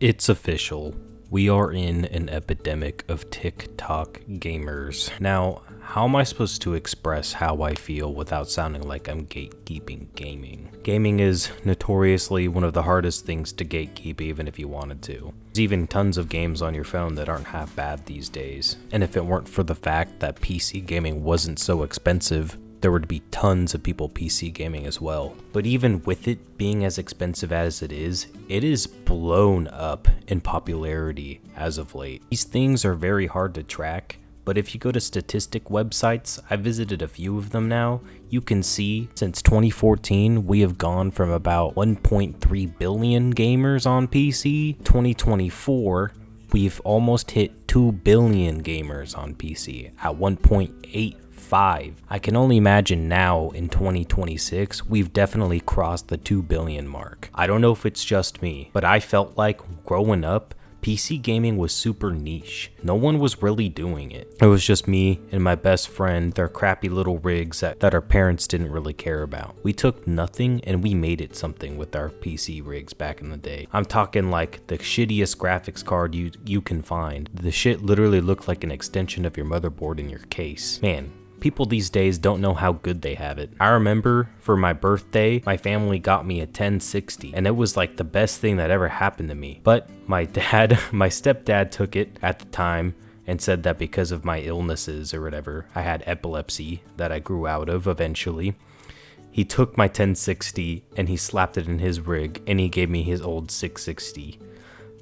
It's official. We are in an epidemic of TikTok gamers. Now, how am I supposed to express how I feel without sounding like I'm gatekeeping gaming? Gaming is notoriously one of the hardest things to gatekeep even if you wanted to. There's even tons of games on your phone that aren't half bad these days. And if it weren't for the fact that PC gaming wasn't so expensive, there would be tons of people PC gaming as well. But even with it being as expensive as it is blown up in popularity as of late. These things are very hard to track, but if you go to statistic websites, I visited a few of them now, you can see since 2014 we have gone from about 1.3 billion gamers on PC. 2024 we've almost hit 2 billion gamers on PC at 1.85. I can only imagine now in 2026, we've definitely crossed the 2 billion mark. I don't know if it's just me, but I felt like growing up, PC gaming was super niche. No one was really doing it. It was just me and my best friend, their crappy little rigs that our parents didn't really care about. We took nothing and we made it something with our PC rigs back in the day. I'm talking like the shittiest graphics card you can find. The shit literally looked like an extension of your motherboard in your case. Man, people these days don't know how good they have it. I remember for my birthday, my family got me a 1060 and it was like the best thing that ever happened to me. But my stepdad took it at the time and said that because of my illnesses or whatever, I had epilepsy that I grew out of eventually. He took my 1060 and he slapped it in his rig and he gave me his old 660.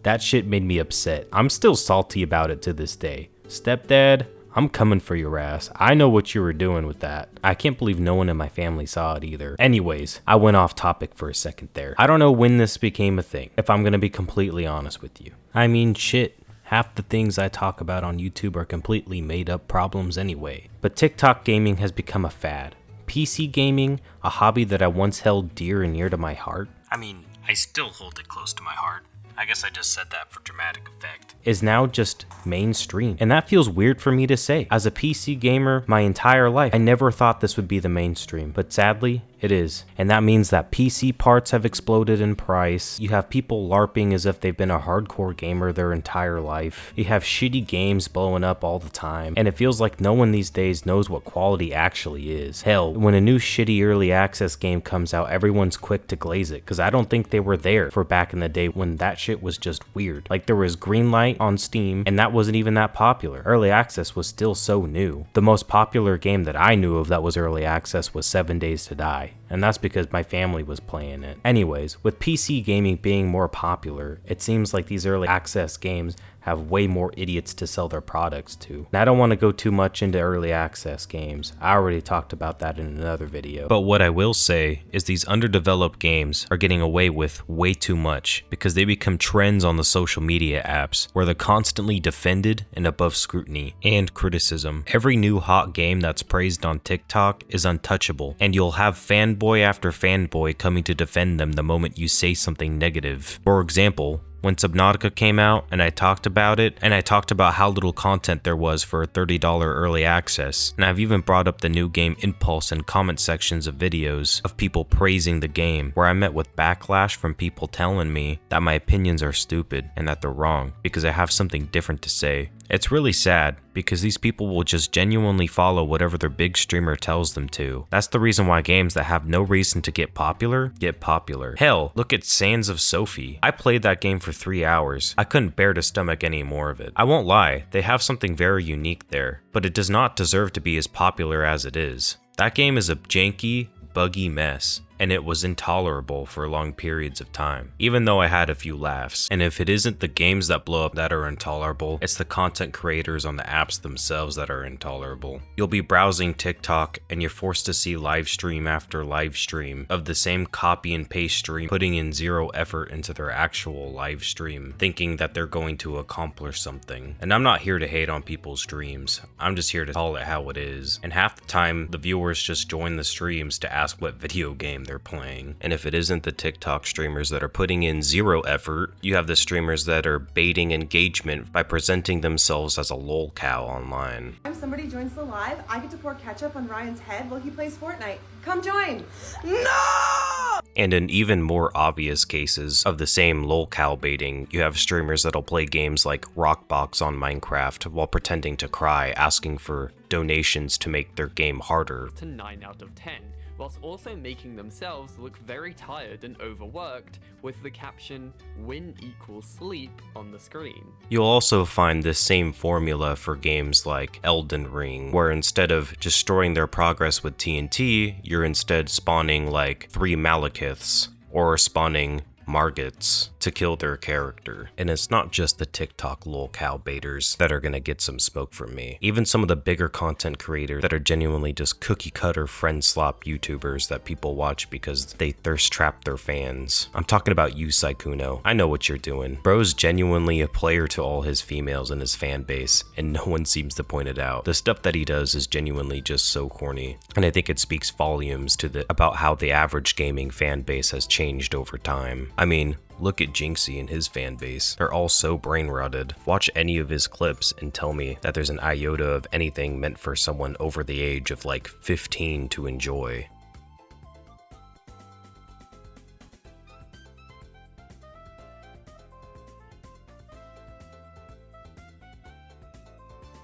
That shit made me upset. I'm still salty about it to this day. Stepdad, I'm coming for your ass. I know what you were doing with that. I can't believe no one in my family saw it either. Anyways, I went off topic for a second there. I don't know when this became a thing, if I'm gonna be completely honest with you. I mean, shit. Half the things I talk about on YouTube are completely made up problems anyway. But TikTok gaming has become a fad. PC gaming, a hobby that I once held dear and near to my heart. I mean, I still hold it close to my heart. I guess I just said that for dramatic effect. Is now just mainstream. And that feels weird for me to say. As a PC gamer my entire life, I never thought this would be the mainstream. But sadly, it is. And that means that PC parts have exploded in price. You have people LARPing as if they've been a hardcore gamer their entire life. You have shitty games blowing up all the time. And it feels like no one these days knows what quality actually is. Hell, when a new shitty early access game comes out, everyone's quick to glaze it. Because I don't think they were there for back in the day when that shit was just weird. Like there was Greenlight on Steam and that wasn't even that popular. Early access was still so new. The most popular game that I knew of that was early access was 7 Days to Die. And that's because my family was playing it. Anyways, with PC gaming being more popular, it seems like these early access games have way more idiots to sell their products to. And I don't want to go too much into early access games. I already talked about that in another video. But what I will say is these underdeveloped games are getting away with way too much because they become trends on the social media apps where they're constantly defended and above scrutiny and criticism. Every new hot game that's praised on TikTok is untouchable, and you'll have fanboy after fanboy coming to defend them the moment you say something negative. For example, when Subnautica came out and I talked about it, and I talked about how little content there was for a $30 early access, and I've even brought up the new game Impulse in comment sections of videos of people praising the game, where I met with backlash from people telling me that my opinions are stupid and that they're wrong because I have something different to say. It's really sad because these people will just genuinely follow whatever their big streamer tells them to. That's the reason why games that have no reason to get popular. Hell, look at Sands of Sophie. I played that game for 3 hours. I couldn't bear to stomach any more of it. I won't lie, they have something very unique there, but it does not deserve to be as popular as it is. That game is a janky, buggy mess, and it was intolerable for long periods of time, even though I had a few laughs. And if it isn't the games that blow up that are intolerable, it's the content creators on the apps themselves that are intolerable. You'll be browsing TikTok and you're forced to see live stream after live stream of the same copy and paste stream putting in zero effort into their actual live stream, thinking that they're going to accomplish something. And I'm not here to hate on people's streams, I'm just here to call it how it is. And half the time, the viewers just join the streams to ask what video game they're playing. And if it isn't the TikTok streamers that are putting in zero effort, you have the streamers that are baiting engagement by presenting themselves as a lol cow online. If somebody joins the live, I get to pour ketchup on Ryan's head while he plays Fortnite. Come join! No! And in even more obvious cases of the same lol cow baiting, you have streamers that'll play games like Rockbox on Minecraft while pretending to cry, asking for donations to make their game harder. To 9 out of 10, whilst also making themselves look very tired and overworked with the caption "win equals sleep" on the screen. You'll also find this same formula for games like Elden Ring, where instead of destroying their progress with TNT, you're instead spawning like 3 Malekiths, or spawning Margits to kill their character. And it's not just the TikTok lol cow baiters that are gonna get some smoke from me. Even some of the bigger content creators that are genuinely just cookie cutter friend slop YouTubers that people watch because they thirst trap their fans. I'm talking about you, Sykkuno. I know what you're doing. Bro's genuinely a player to all his females in his fan base, and no one seems to point it out. The stuff that he does is genuinely just so corny, and I think it speaks volumes to about how the average gaming fan base has changed over time. I mean, look at Jinxie and his fan base. They're all so brain rotted. Watch any of his clips and tell me that there's an iota of anything meant for someone over the age of like 15 to enjoy.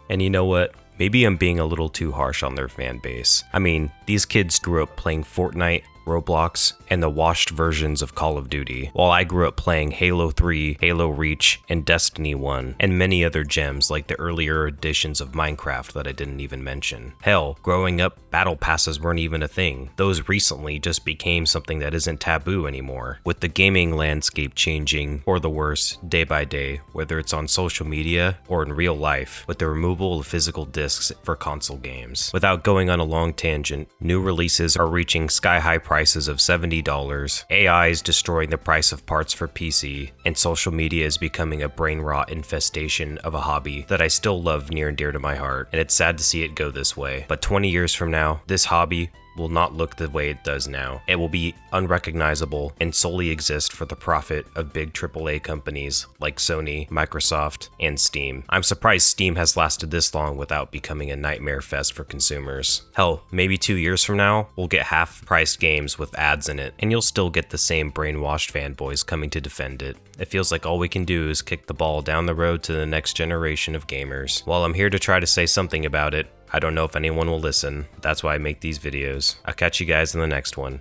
And you know what? Maybe I'm being a little too harsh on their fan base. I mean, these kids grew up playing Fortnite, Roblox, and the washed versions of Call of Duty, while I grew up playing Halo 3, Halo Reach, and Destiny 1, and many other gems like the earlier editions of Minecraft that I didn't even mention. Hell, growing up, battle passes weren't even a thing. Those recently just became something that isn't taboo anymore. With the gaming landscape changing, for the worse, day by day, whether it's on social media or in real life, with the removal of physical discs for console games. Without going on a long tangent, new releases are reaching sky-high prices of $70, AI is destroying the price of parts for PC, and social media is becoming a brain rot infestation of a hobby that I still love near and dear to my heart, and it's sad to see it go this way. But 20 years from now, this hobby will not look the way it does now. It will be unrecognizable and solely exist for the profit of big AAA companies like Sony, Microsoft, and Steam. I'm surprised Steam has lasted this long without becoming a nightmare fest for consumers. Hell, maybe 2 years from now, we'll get half-priced games with ads in it, and you'll still get the same brainwashed fanboys coming to defend it. It feels like all we can do is kick the ball down the road to the next generation of gamers. While I'm here to try to say something about it, I don't know if anyone will listen. That's why I make these videos. I'll catch you guys in the next one.